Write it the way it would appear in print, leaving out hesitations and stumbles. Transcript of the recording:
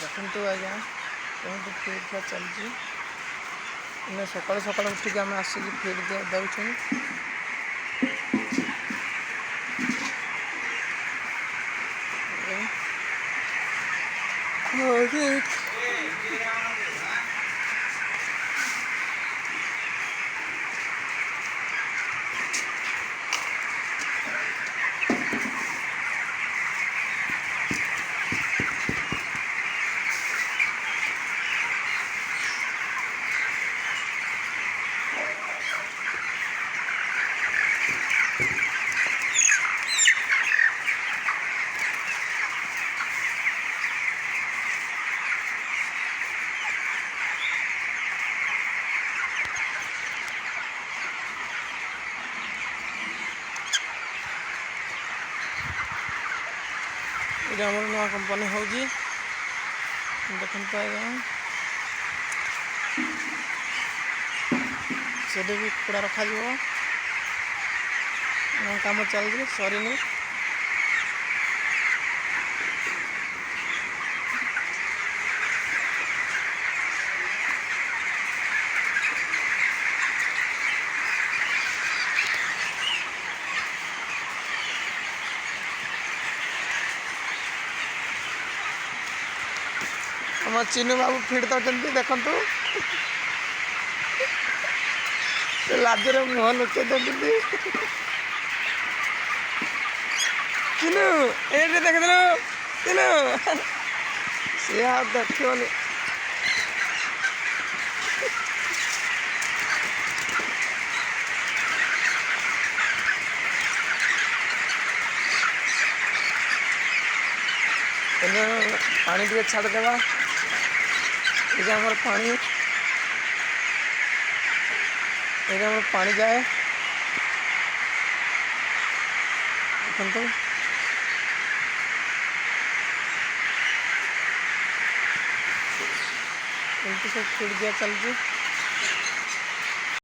देखु आज्ञा कमी फीड दिया चलती सकाल सकाल उठिक आम आसिक फीड दौन ये आम नुआ कंपनी हो देखते आज्ञा से भी कुड़ा रखा काम चलती सरीनी आम चिन्नू बाबू फिट दौरान देखु लाजर मुह लुचे दौरान चिन्नू ये देख दे चिन्नू सी आ देखनी पानी टे छाड़देवा ये आम पानी ये पानी जाए देखो एमती सब फीड दिया चलती।